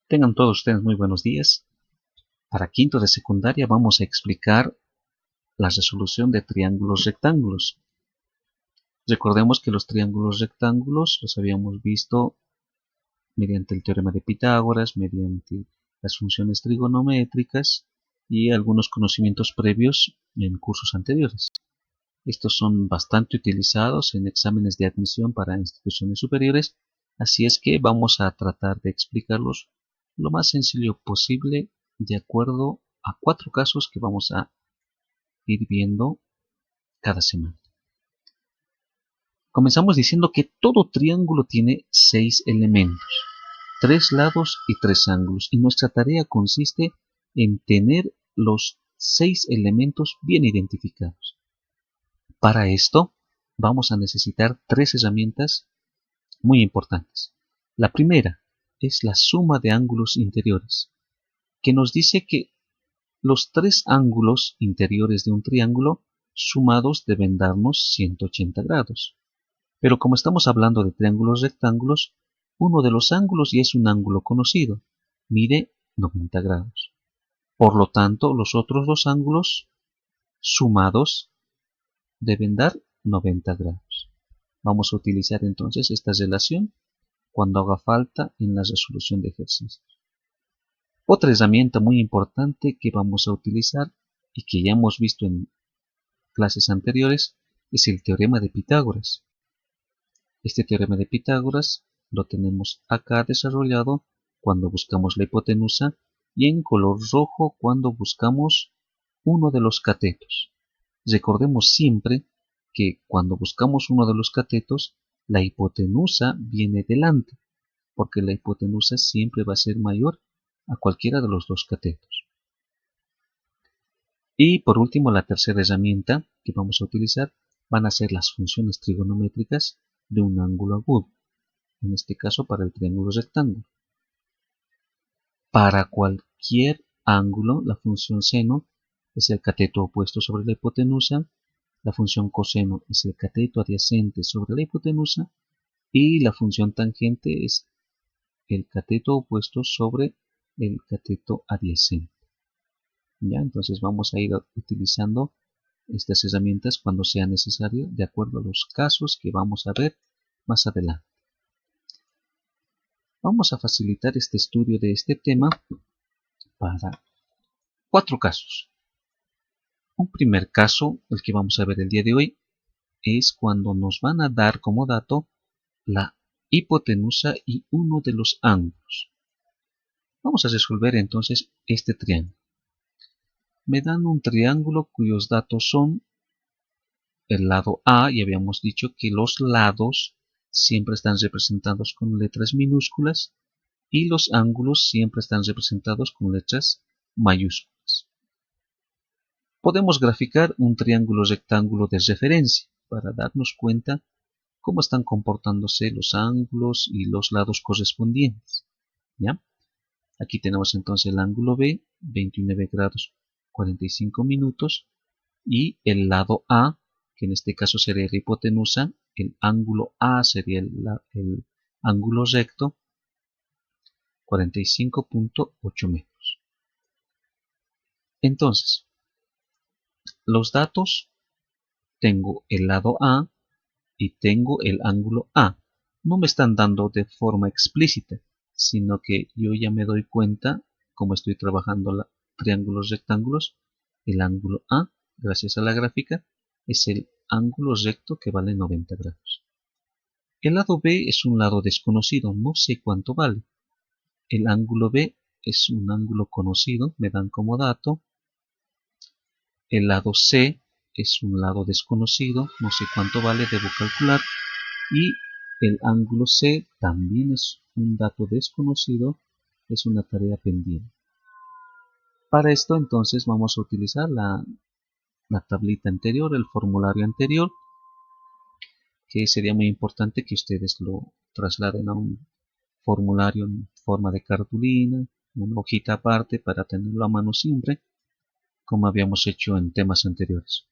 Tengan todos ustedes muy buenos días. Para quinto de secundaria vamos a explicar la resolución de triángulos rectángulos. Recordemos que los triángulos rectángulos los habíamos visto mediante el teorema de Pitágoras, mediante las funciones trigonométricas y algunos conocimientos previos en cursos anteriores. Estos son bastante utilizados en exámenes de admisión para instituciones superiores, así es que vamos a tratar de explicarlos lo más sencillo posible de acuerdo a 4 casos que vamos a ir viendo cada semana. Comenzamos diciendo que todo triángulo tiene 6 elementos, 3 lados y 3 ángulos, y nuestra tarea consiste en tener los 6 elementos bien identificados. Para esto vamos a necesitar 3 herramientas muy importantes. La primera es la suma de ángulos interiores, que nos dice que los 3 ángulos interiores de un triángulo sumados deben darnos 180 grados. Pero como estamos hablando de triángulos rectángulos, uno de los ángulos ya es un ángulo conocido, mide 90 grados. Por lo tanto, los otros 2 ángulos sumados deben dar 90 grados. Vamos a utilizar entonces esta relación cuando haga falta en la resolución de ejercicios. Otra herramienta muy importante que vamos a utilizar y que ya hemos visto en clases anteriores es el teorema de Pitágoras. Este teorema de Pitágoras lo tenemos acá desarrollado cuando buscamos la hipotenusa y en color rojo cuando buscamos uno de los catetos. Recordemos siempre que cuando buscamos uno de los catetos, la hipotenusa viene delante, porque la hipotenusa siempre va a ser mayor a cualquiera de los 2 catetos. Y por último, la tercera herramienta que vamos a utilizar van a ser las funciones trigonométricas de un ángulo agudo, en este caso para el triángulo rectángulo. Para cualquier ángulo, la función seno es el cateto opuesto sobre la hipotenusa, la función coseno es el cateto adyacente sobre la hipotenusa y la función tangente es el cateto opuesto sobre el cateto adyacente. ¿Ya? Entonces vamos a ir utilizando estas herramientas cuando sea necesario de acuerdo a los casos que vamos a ver más adelante. Vamos a facilitar este estudio de este tema para 4 casos. Un primer caso, el que vamos a ver el día de hoy, es cuando nos van a dar como dato la hipotenusa y uno de los ángulos. Vamos a resolver entonces este triángulo. Me dan un triángulo cuyos datos son el lado A, y habíamos dicho que los lados siempre están representados con letras minúsculas y los ángulos siempre están representados con letras mayúsculas. Podemos graficar un triángulo rectángulo de referencia para darnos cuenta cómo están comportándose los ángulos y los lados correspondientes. ¿Ya? Aquí tenemos entonces el ángulo B, 29 grados 45 minutos, y el lado A, que en este caso sería la hipotenusa, el ángulo A sería el ángulo recto, 45.8 metros. Entonces, los datos, tengo el lado A y tengo el ángulo A. No me están dando de forma explícita, sino que yo ya me doy cuenta, como estoy trabajando triángulos rectángulos, el ángulo A, gracias a la gráfica, es el ángulo recto que vale 90 grados. El lado B es un lado desconocido, no sé cuánto vale. El ángulo B es un ángulo conocido, me dan como dato. El lado C es un lado desconocido, no sé cuánto vale, debo calcular. Y el ángulo C también es un dato desconocido, es una tarea pendiente. Para esto entonces vamos a utilizar la tablita anterior, el formulario anterior, que sería muy importante que ustedes lo trasladen a un formulario en forma de cartulina, una hojita aparte para tenerlo a mano siempre, como habíamos hecho en temas anteriores.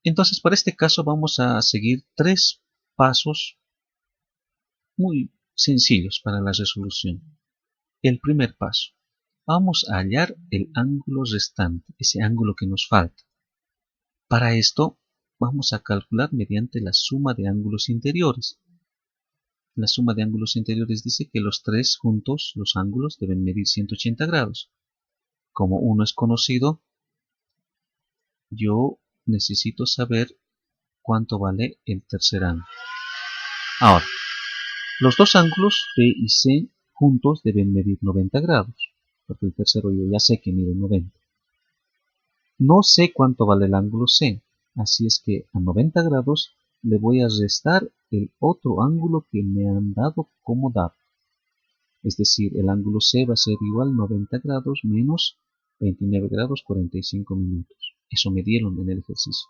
Entonces, para este caso vamos a seguir 3 pasos muy sencillos para la resolución. El primer paso. Vamos a hallar el ángulo restante, ese ángulo que nos falta. Para esto, vamos a calcular mediante la suma de ángulos interiores. La suma de ángulos interiores dice que los tres juntos, los ángulos, deben medir 180 grados. Como uno es conocido, yo necesito saber cuánto vale el tercer ángulo. Ahora, los dos ángulos B y C juntos deben medir 90 grados, porque el tercero yo ya sé que mide 90. No sé cuánto vale el ángulo C, así es que a 90 grados le voy a restar el otro ángulo que me han dado como dato. Es decir, el ángulo C va a ser igual a 90 grados menos 29 grados 45 minutos. Eso me dieron en el ejercicio.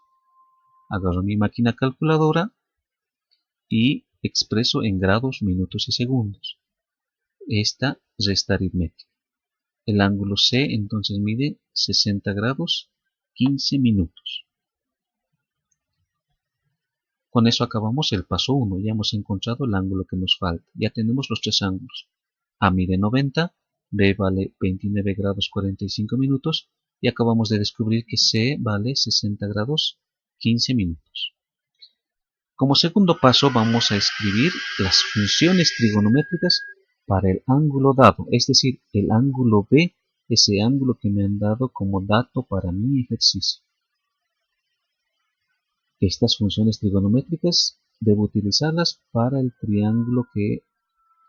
Agarro mi máquina calculadora y expreso en grados, minutos y segundos esta resta aritmética. El ángulo C entonces mide 60 grados 15 minutos. Con eso acabamos el paso 1. Ya hemos encontrado el ángulo que nos falta. Ya tenemos los tres ángulos. A mide 90, B vale 29 grados 45 minutos y acabamos de descubrir que C vale 60 grados 15 minutos. Como segundo paso vamos a escribir las funciones trigonométricas para el ángulo dado, es decir, el ángulo B, ese ángulo que me han dado como dato para mi ejercicio. Estas funciones trigonométricas debo utilizarlas para el triángulo que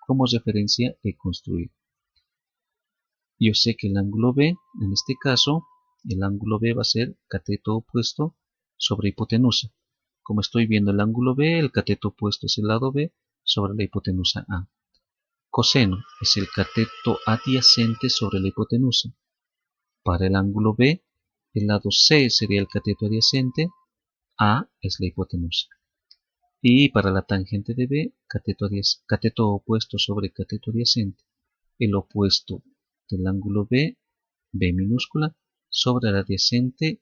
como referencia he construido. Yo sé que el ángulo B, en este caso, el ángulo B va a ser cateto opuesto sobre hipotenusa. Como estoy viendo el ángulo B, el cateto opuesto es el lado B sobre la hipotenusa A. Coseno es el cateto adyacente sobre la hipotenusa. Para el ángulo B, el lado C sería el cateto adyacente, A es la hipotenusa. Y para la tangente de B, cateto opuesto sobre cateto adyacente. El opuesto del ángulo B, B minúscula, sobre el adyacente,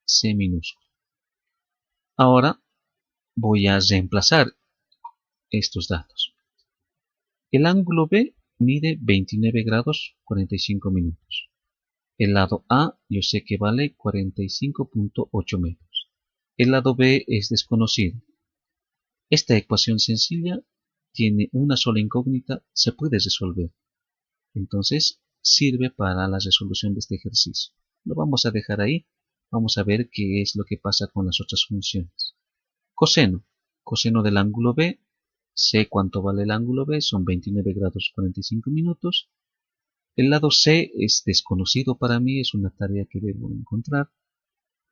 C minúscula. Ahora voy a reemplazar estos datos. El ángulo B mide 29 grados 45 minutos. El lado A yo sé que vale 45.8 metros. El lado B es desconocido. Esta ecuación sencilla tiene una sola incógnita, se puede resolver. Entonces sirve para la resolución de este ejercicio. Lo vamos a dejar ahí. Vamos a ver qué es lo que pasa con las otras funciones. Coseno. Coseno del ángulo B. Sé cuánto vale el ángulo B. Son 29 grados 45 minutos. El lado C es desconocido para mí. Es una tarea que debo encontrar.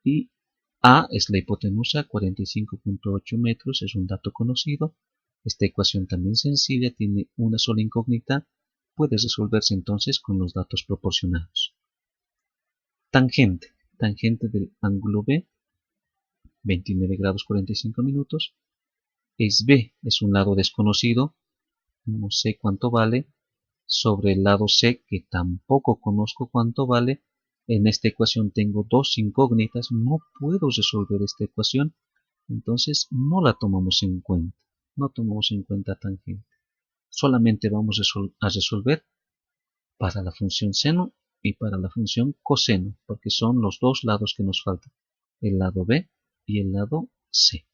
Y A es la hipotenusa. 45.8 metros. Es un dato conocido. Esta ecuación también sencilla. Tiene una sola incógnita. Puede resolverse entonces con los datos proporcionados. Tangente. Tangente del ángulo B. 29 grados 45 minutos. Es B, es un lado desconocido, no sé cuánto vale, sobre el lado C, que tampoco conozco cuánto vale. En esta ecuación tengo dos incógnitas, no puedo resolver esta ecuación, entonces no la tomamos en cuenta, no tomamos en cuenta tangente. Solamente vamos a resolver para la función seno y para la función coseno, porque son los dos lados que nos faltan, el lado B y el lado C.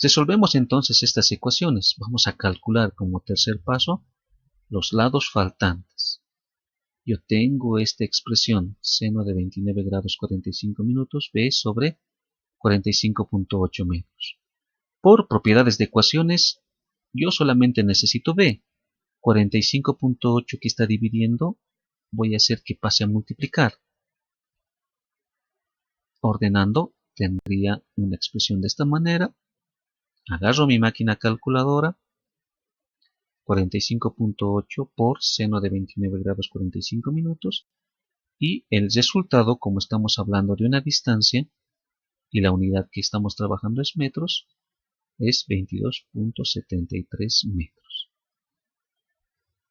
Resolvemos entonces estas ecuaciones. Vamos a calcular como tercer paso los lados faltantes. Yo tengo esta expresión, seno de 29 grados 45 minutos, B sobre 45.8 metros. Por propiedades de ecuaciones, yo solamente necesito B. 45.8 que está dividiendo, voy a hacer que pase a multiplicar. Ordenando, tendría una expresión de esta manera. Agarro mi máquina calculadora, 45.8 por seno de 29 grados 45 minutos, y el resultado, como estamos hablando de una distancia, y la unidad que estamos trabajando es metros, es 22.73 metros.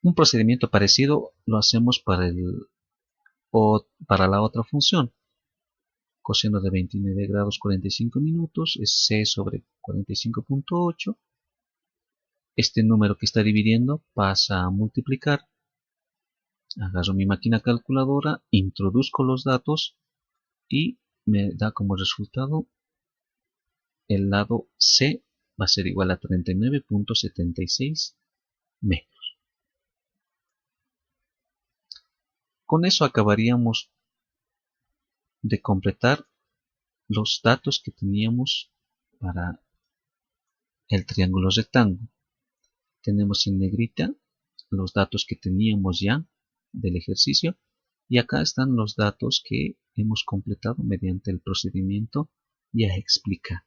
Un procedimiento parecido lo hacemos para la otra función. Coseno de 29 grados 45 minutos es C sobre 45.8. Este número que está dividiendo pasa a multiplicar. Agarro mi máquina calculadora, introduzco los datos y me da como resultado el lado C va a ser igual a 39.76 metros. Con eso acabaríamos de completar los datos que teníamos para el triángulo rectángulo. Tenemos en negrita los datos que teníamos ya del ejercicio y acá están los datos que hemos completado mediante el procedimiento ya explicado.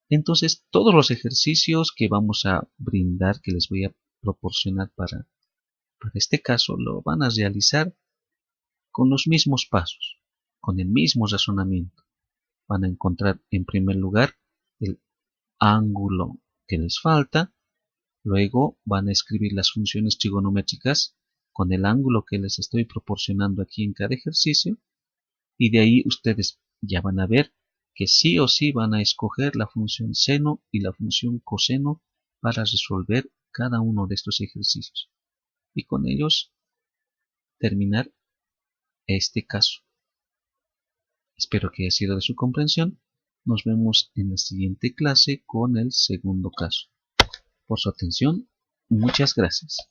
Entonces, todos los ejercicios que vamos a brindar, que les voy a proporcionar para este caso, lo van a realizar con los mismos pasos, con el mismo razonamiento. Van a encontrar en primer lugar el ángulo que les falta, luego van a escribir las funciones trigonométricas con el ángulo que les estoy proporcionando aquí en cada ejercicio, y de ahí ustedes ya van a ver que sí o sí van a escoger la función seno y la función coseno para resolver cada uno de estos ejercicios. Y con ellos terminar este caso. Espero que haya sido de su comprensión. Nos vemos en la siguiente clase con el segundo caso. Por su atención, muchas gracias.